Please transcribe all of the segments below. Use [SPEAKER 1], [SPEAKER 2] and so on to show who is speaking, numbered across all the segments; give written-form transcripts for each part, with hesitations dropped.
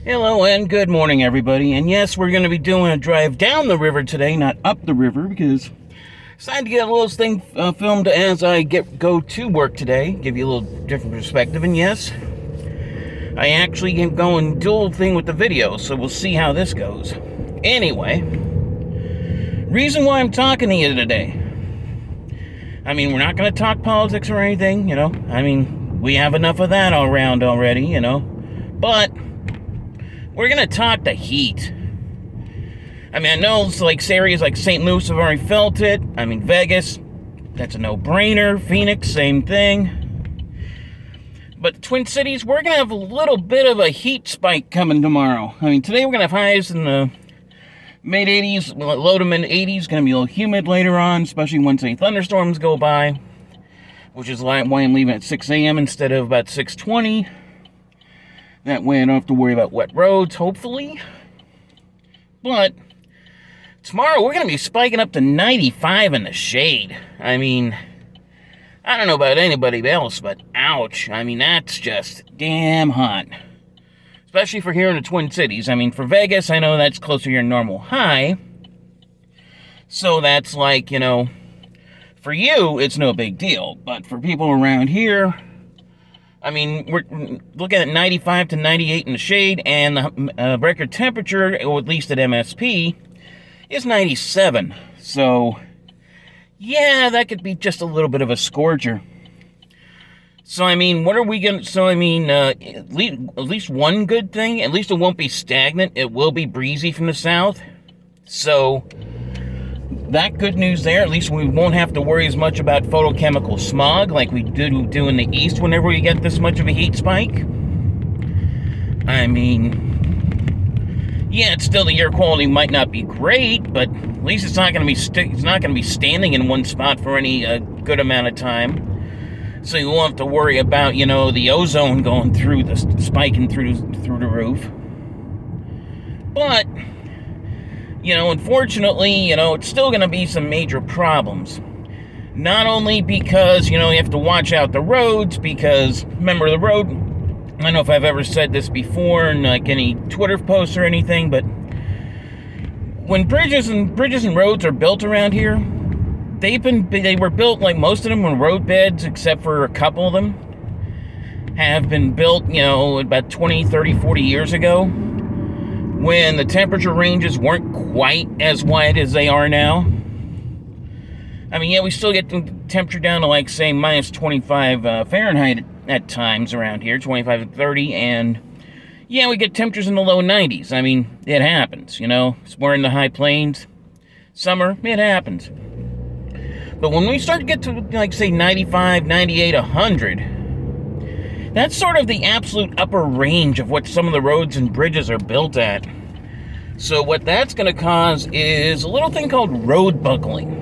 [SPEAKER 1] Hello and good morning, everybody. And yes, we're going to be doing a drive down the river today, not up the river, because I decided to get a little thing filmed as I go to work today, give you a little different perspective. And yes, I actually am going dual thing with the video, so we'll see how this goes. Anyway, reason why I'm talking to you today. I mean, we're not going to talk politics or anything, I mean, we have enough of that all around already, But we're going to talk the heat. I mean, I know it's like areas like St. Louis have already felt it. I mean, Vegas, that's a no-brainer. Phoenix, same thing. But the Twin Cities, we're going to have a little bit of a heat spike coming tomorrow. I mean, today we're going to have highs in the mid-80s, low to mid-80s. Going to be a little humid later on, especially once any thunderstorms go by, which is why I'm leaving at 6 a.m. instead of about 6:20. That way I don't have to worry about wet roads, hopefully. But tomorrow we're going to be spiking up to 95 in the shade. I mean, I don't know about anybody else, but ouch. I mean, that's just damn hot. Especially for here in the Twin Cities. I mean, for Vegas, I know that's closer to your normal high. So that's like, for you, it's no big deal. But for people around here, I mean, we're looking at 95 to 98 in the shade, and the record temperature, or at least at MSP, is 97. So, yeah, that could be just a little bit of a scorcher. So, I mean, what are we going to... So, I mean, at least one good thing, at least it won't be stagnant. It will be breezy from the south. So, that good news there. At least we won't have to worry as much about photochemical smog like we do in the east whenever we get this much of a heat spike. I mean, yeah, it's still the air quality might not be great, but at least it's not going to be standing in one spot for any good amount of time. So you won't have to worry about, the ozone going through spiking through the roof. But unfortunately, it's still going to be some major problems. Not only because, you have to watch out the roads, because, remember the road, I don't know if I've ever said this before in like any Twitter posts or anything, but when bridges and roads are built around here, they were built, like most of them were road beds, except for a couple of them have been built, about 20, 30, 40 years ago, when the temperature ranges weren't quite as wide as they are now. I mean, yeah, we still get the temperature down to, like, say, minus 25 Fahrenheit at times around here, 25 to 30, and, yeah, we get temperatures in the low 90s. I mean, it happens, We're in the high plains. Summer, it happens. But when we start to get to, like, say, 95, 98, 100... that's sort of the absolute upper range of what some of the roads and bridges are built at. So what that's going to cause is a little thing called road buckling.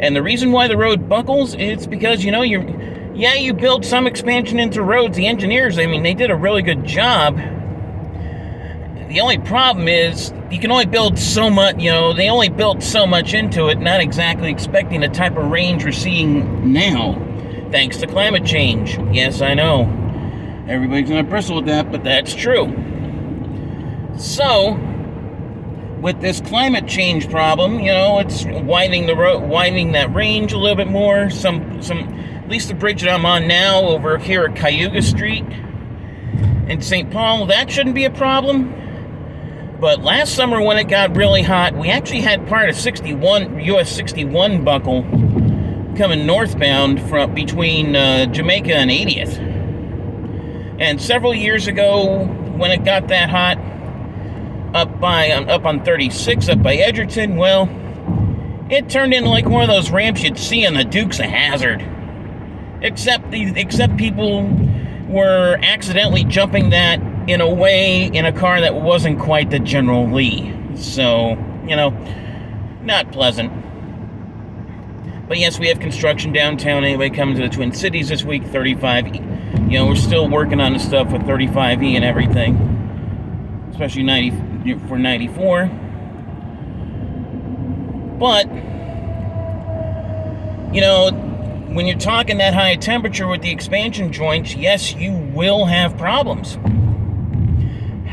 [SPEAKER 1] And the reason why the road buckles is because, you build some expansion into roads. The engineers, they did a really good job. The only problem is you can only build so much, they only built so much into it, not exactly expecting the type of range we're seeing now. Thanks to climate change. Yes, I know. Everybody's going to bristle with that, but that's true. So, with this climate change problem, it's widening that range a little bit more. At least the bridge that I'm on now over here at Cayuga Street in St. Paul, that shouldn't be a problem. But last summer when it got really hot, we actually had part of US 61 buckle coming northbound from between Jamaica and 80th. And several years ago, when it got that hot, up on 36, up by Edgerton, well, it turned into like one of those ramps you'd see on the Dukes of Hazzard. Except people were accidentally jumping that in a car that wasn't quite the General Lee. So, not pleasant. But yes, we have construction downtown anyway coming to the Twin Cities this week, 35E. We're still working on the stuff with 35E and everything. Especially for 94. But, when you're talking that high temperature with the expansion joints, yes, you will have problems.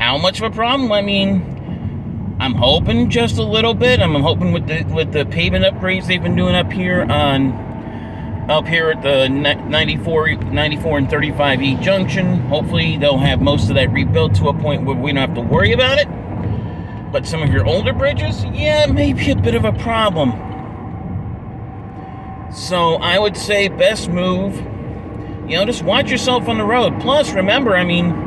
[SPEAKER 1] How much of a problem? I mean, I'm hoping just a little bit. I'm hoping with the pavement upgrades they've been doing up here at the 94 and 35E junction. Hopefully they'll have most of that rebuilt to a point where we don't have to worry about it. But some of your older bridges, yeah, maybe a bit of a problem. So I would say best move, just watch yourself on the road. Plus, remember, I mean,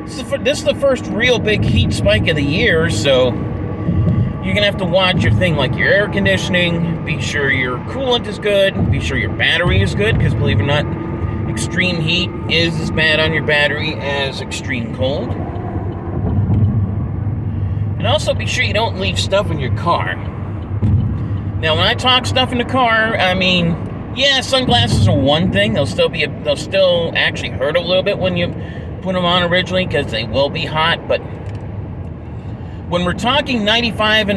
[SPEAKER 1] this is the first real big heat spike of the year, so you're going to have to watch your thing like your air conditioning, be sure your coolant is good, be sure your battery is good, because believe it or not, extreme heat is as bad on your battery as extreme cold. And also be sure you don't leave stuff in your car. Now, when I talk stuff in the car, I mean, yeah, sunglasses are one thing. They'll still actually hurt a little bit when you put them on originally, because they will be hot, but when we're talking 95 to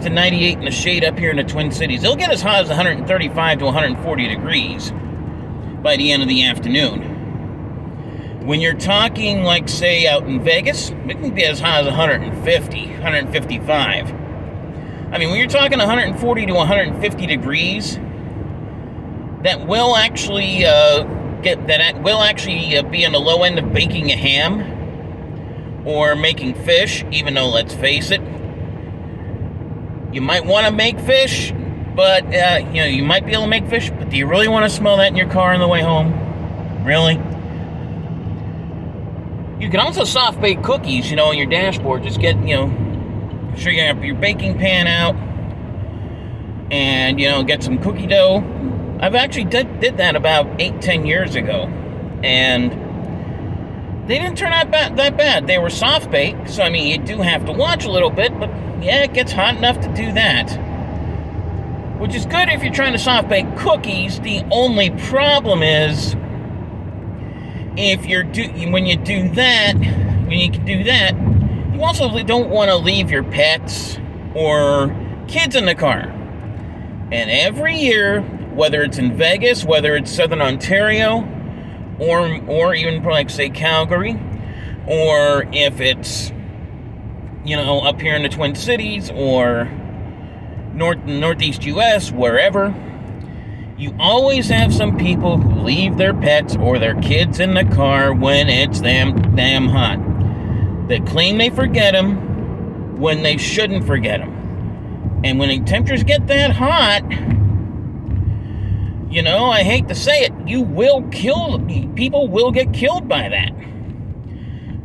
[SPEAKER 1] 98 in the shade up here in the Twin Cities, it'll get as hot as 135 to 140 degrees by the end of the afternoon. When you're talking, like, say, out in Vegas, it can be as high as 150, 155. I mean, when you're talking 140 to 150 degrees, that will actually be on the low end of baking a ham or making fish, even though, let's face it, you might want to make fish, but, you might be able to make fish, but do you really want to smell that in your car on the way home? Really? You can also soft bake cookies, in your dashboard. Just get, sure you have your baking pan out and, get some cookie dough. I've actually did that about 8-10 years ago, and they didn't turn out that bad. They were soft baked, so I mean, you do have to watch a little bit, but yeah, it gets hot enough to do that. Which is good if you're trying to soft bake cookies. The only problem is when you do that, you also don't want to leave your pets or kids in the car. And every year, whether it's in Vegas, whether it's Southern Ontario, or even, like, say, Calgary, or if it's, up here in the Twin Cities, or Northeast U.S., wherever, you always have some people who leave their pets or their kids in the car when it's damn hot. They claim they forget them when they shouldn't forget them. And when the temperatures get that hot, I hate to say it, people will get killed by that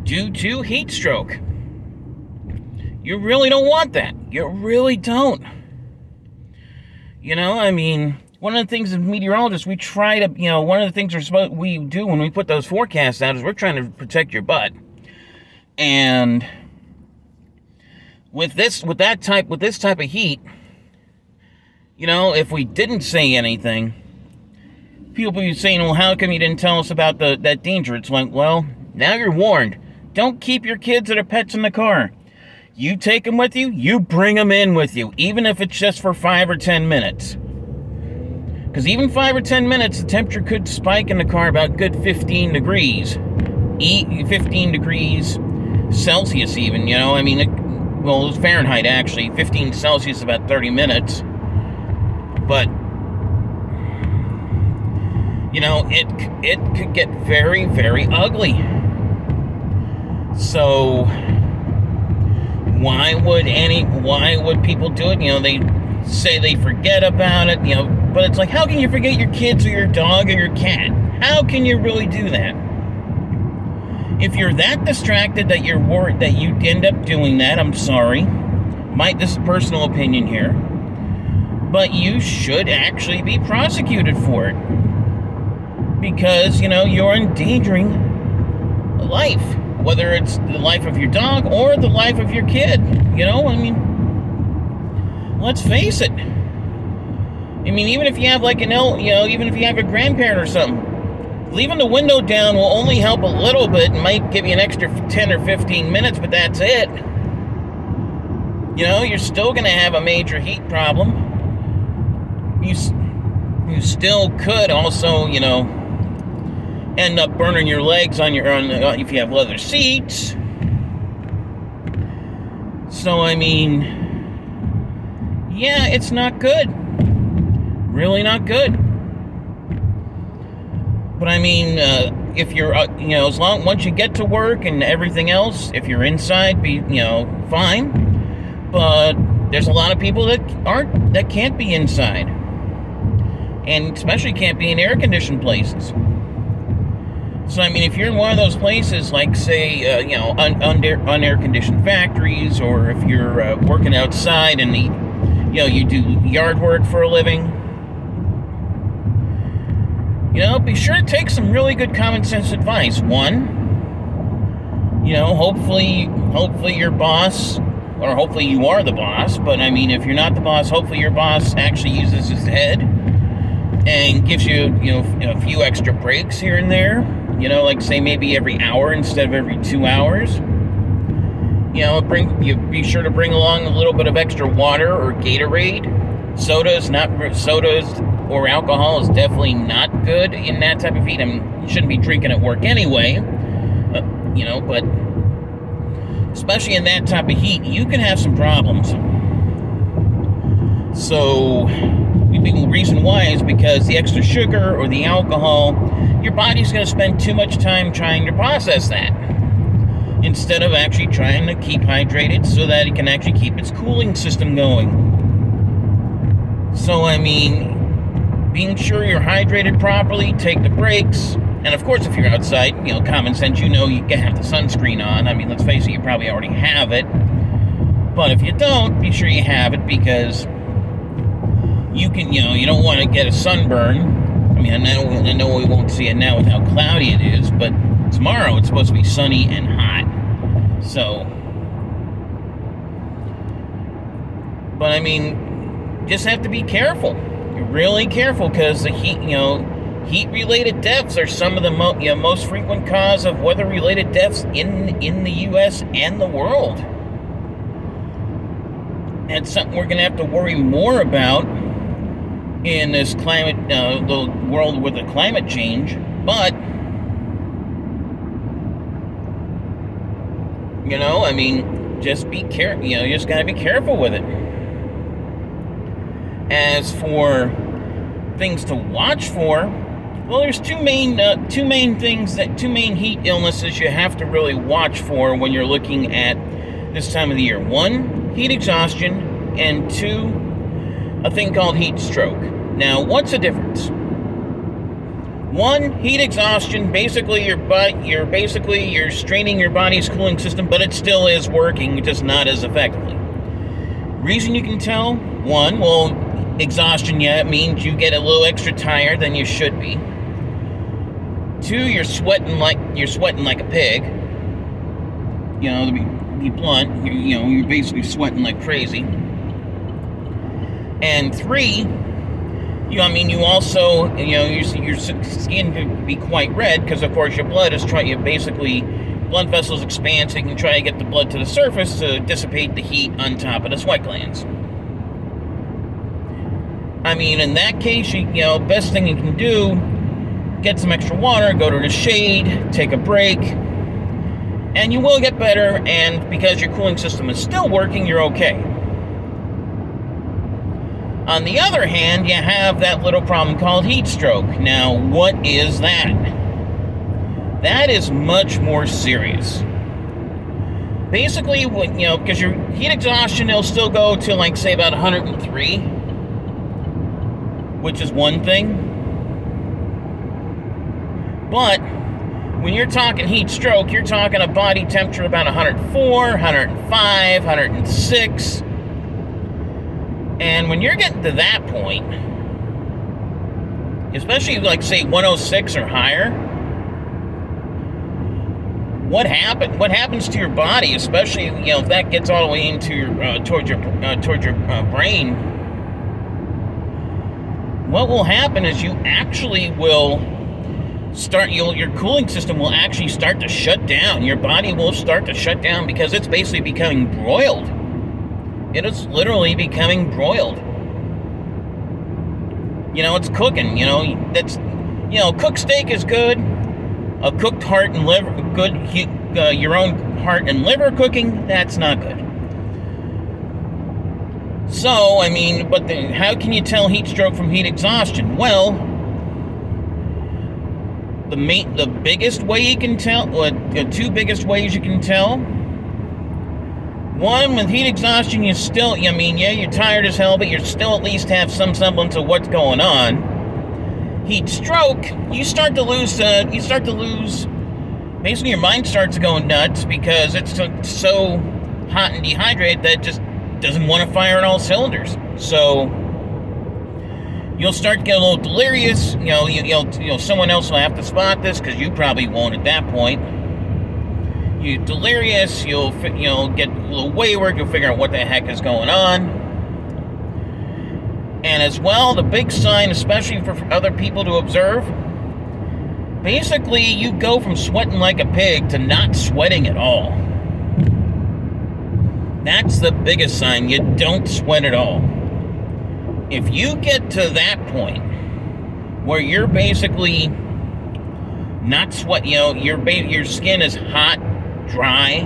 [SPEAKER 1] due to heat stroke. You really don't want that. You really don't. I mean, one of the things as meteorologists, we try to, one of the things we do when we put those forecasts out is we're trying to protect your butt. And with this type of heat, if we didn't say anything, people will be saying, well, how come you didn't tell us about that danger? It's like, well, now you're warned. Don't keep your kids or their pets in the car. You take them with you, you bring them in with you, even if it's just for 5 or 10 minutes. Because even 5 or 10 minutes, the temperature could spike in the car about good 15 degrees. 15 degrees Celsius even, I mean, it was Fahrenheit actually. 15 Celsius about 30 minutes. But it could get very, very ugly. So why would people do it? They say they forget about it, but it's like, how can you forget your kids or your dog or your cat? How can you really do that? If you're that distracted that you're worried that you end up doing that, I'm sorry. This is personal opinion here. But you should actually be prosecuted for it. Because, you're endangering life. Whether it's the life of your dog or the life of your kid. I mean, let's face it. I mean, even if you have even if you have a grandparent or something, leaving the window down will only help a little bit and might give you an extra 10 or 15 minutes, but that's it. You're still going to have a major heat problem. You still could also, end up burning your legs if you have leather seats. So, I mean, yeah, it's not good. Really not good. But I mean, if you're, once you get to work and everything else, if you're inside, fine. But there's a lot of people that can't be inside. And especially can't be in air-conditioned places. So, I mean, if you're in one of those places, like, say, unair-conditioned factories, or if you're working outside and, you do yard work for a living, be sure to take some really good common sense advice. One, hopefully your boss, or hopefully you are the boss, but, I mean, if you're not the boss, hopefully your boss actually uses his head and gives you, a few extra breaks here and there. Like, say, maybe every hour instead of every 2 hours. Be sure to bring along a little bit of extra water or Gatorade. Sodas or alcohol is definitely not good in that type of heat. I mean, you shouldn't be drinking at work anyway. But especially in that type of heat, you can have some problems. So, the reason why is because the extra sugar or the alcohol, your body's going to spend too much time trying to process that, instead of actually trying to keep hydrated so that it can actually keep its cooling system going. So, I mean, being sure you're hydrated properly, take the breaks, and of course, if you're outside, common sense, you have the sunscreen on. I mean, let's face it, you probably already have it. But if you don't, be sure you have it, because you can, you don't want to get a sunburn. I mean, I know we won't see it now with how cloudy it is, but tomorrow it's supposed to be sunny and hot. So, but I mean, just have to be careful. You're really careful, because the heat, heat-related deaths are some of the most frequent cause of weather-related deaths in the U.S. and the world. And it's something we're going to have to worry more about in this climate, the world with the climate change. But, I mean, just be careful. You just got to be careful with it. As for things to watch for, well, there's two main heat illnesses you have to really watch for when you're looking at this time of the year. One, heat exhaustion, and two, a thing called heat stroke. Now, what's the difference? One, heat exhaustion, basically you're straining your body's cooling system, but it still is working, just not as effectively. Reason you can tell: one, well, exhaustion, it means you get a little extra tired than you should be. Two, you're sweating like a pig. To be blunt, you're basically sweating like crazy. And three, you also, your skin can be quite red, because of course your blood is blood vessels expand, so you can try to get the blood to the surface to dissipate the heat on top of the sweat glands. I mean, in that case, best thing you can do, get some extra water, go to the shade, take a break, and you will get better, and because your cooling system is still working, you're okay. On the other hand, you have that little problem called heat stroke. Now, what is that? That is much more serious. Basically, because your heat exhaustion, it'll still go to, like, say, about 103, which is one thing. But when you're talking heat stroke, you're talking a body temperature about 104, 105, 106. And when you're getting to that point, especially like, say, 106 or higher, what happens to your body, especially, if that gets all the way into your towards your brain? What will happen is you actually will start, your cooling system will actually start to shut down. Your body will start to shut down, because it's basically becoming broiled. It is literally becoming broiled. It's cooking. That's, cooked steak is good. A cooked heart and liver, your own heart and liver cooking, that's not good. So, I mean, but how can you tell heat stroke from heat exhaustion? Well, the biggest way you can tell, or the two biggest ways you can tell. One, with heat exhaustion, you're tired as hell, but you still at least have some semblance of what's going on. Heat stroke, you start to lose, basically your mind starts to go nuts because it's so hot and dehydrated that it just doesn't want to fire on all cylinders. So you'll start to get a little delirious. Someone else will have to spot this because you probably won't at that point. You're delirious. You'll get a little wayward. You'll figure out what the heck is going on. And as well, the big sign, especially for other people to observe, basically you go from sweating like a pig to not sweating at all. That's the biggest sign. You don't sweat at all. If you get to that point where you're basically not sweat, your skin is hot, dry,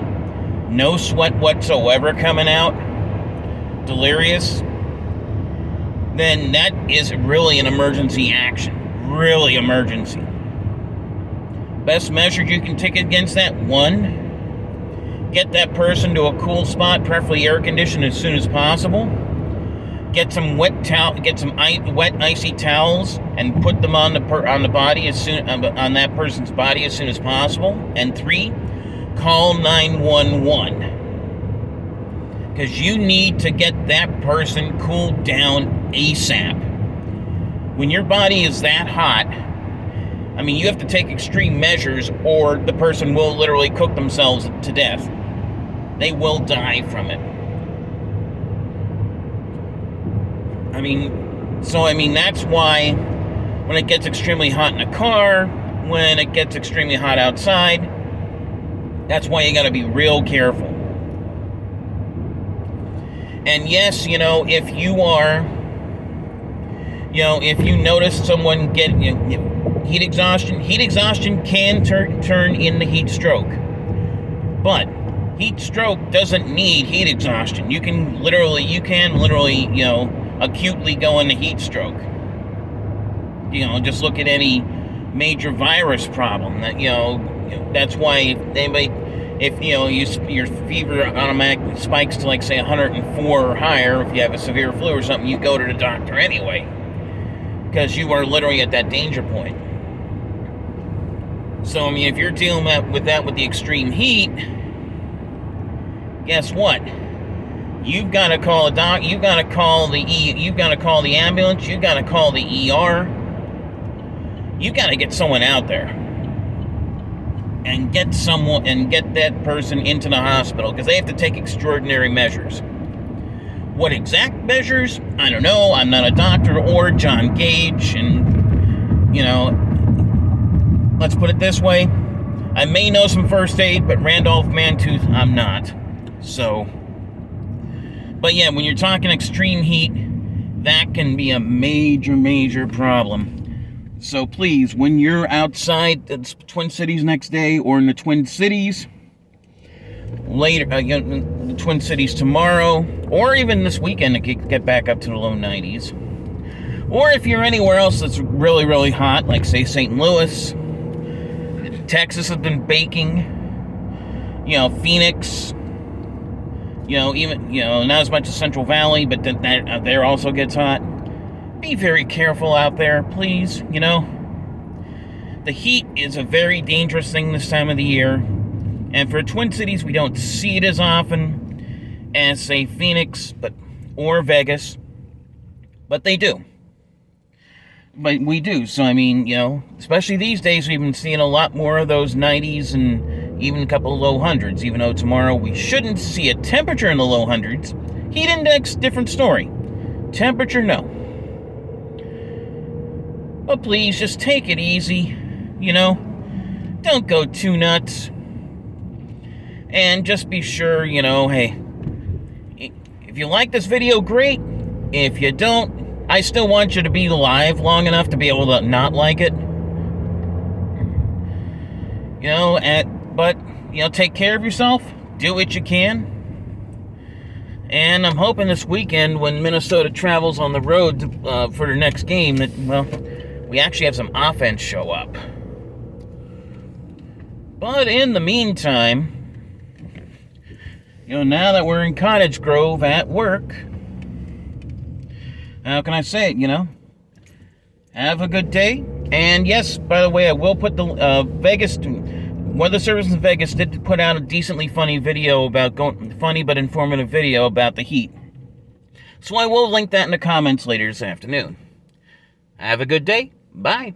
[SPEAKER 1] no sweat whatsoever coming out, delirious, then that is really an emergency action. Really emergency. Best measures you can take against that: one, get that person to a cool spot, preferably air conditioned, as soon as possible. Get some wet icy towels and put them on the body on that person's body as soon as possible. And three, call 911 because you need to get that person cooled down ASAP. When your body is that hot, you have to take extreme measures, or the person will literally cook themselves to death. They will die from it. That's why when it gets extremely hot in a car, when it gets extremely hot outside, that's why you got to be real careful. And yes, if you notice someone getting heat exhaustion can turn into heat stroke. But heat stroke doesn't need heat exhaustion. You can literally, acutely go into heat stroke. Just look at any major virus problem. That's why if your fever automatically spikes to, like, say 104 or higher, if you have a severe flu or something, you go to the doctor anyway, because you are literally at that danger point. So if you're dealing with the extreme heat, guess what? You've got to call a doc. You've got to call the ambulance. You've got to call the ER. You've got to get someone out there and get that person into the hospital, because they have to take extraordinary measures. What exact measures? I don't know. I'm not a doctor or John Gage, and let's put it this way: I may know some first aid, but Randolph Mantooth, I'm not. So. But yeah, when you're talking extreme heat, that can be a major, major problem. So please, when you're outside the Twin Cities next day, or in the Twin Cities later, the Twin Cities tomorrow, or even this weekend to get back up to the low 90s. Or if you're anywhere else that's really, really hot, like say St. Louis, Texas has been baking, Phoenix, not as much as Central Valley, but that there also gets hot. Be very careful out there, please. The heat is a very dangerous thing this time of the year. And for Twin Cities, we don't see it as often as, say, Phoenix or Vegas. But they do. But we do. So, especially these days, we've been seeing a lot more of those 90s and even a couple of low hundreds. Even though tomorrow we shouldn't see a temperature in the low hundreds. Heat index, different story. Temperature, no. But please, just take it easy. Don't go too nuts. And just be sure, hey, if you like this video, great. If you don't, I still want you to be alive long enough to be able to not like it. But take care of yourself. Do what you can. And I'm hoping this weekend when Minnesota travels on the road for their next game that, well, we actually have some offense show up. But in the meantime, now that we're in Cottage Grove at work, how can I say it, have a good day. And yes, by the way, I will put the Vegas Weather Service in Vegas did put out a decently funny video about funny but informative video about the heat. So I will link that in the comments later this afternoon. Have a good day. Bye.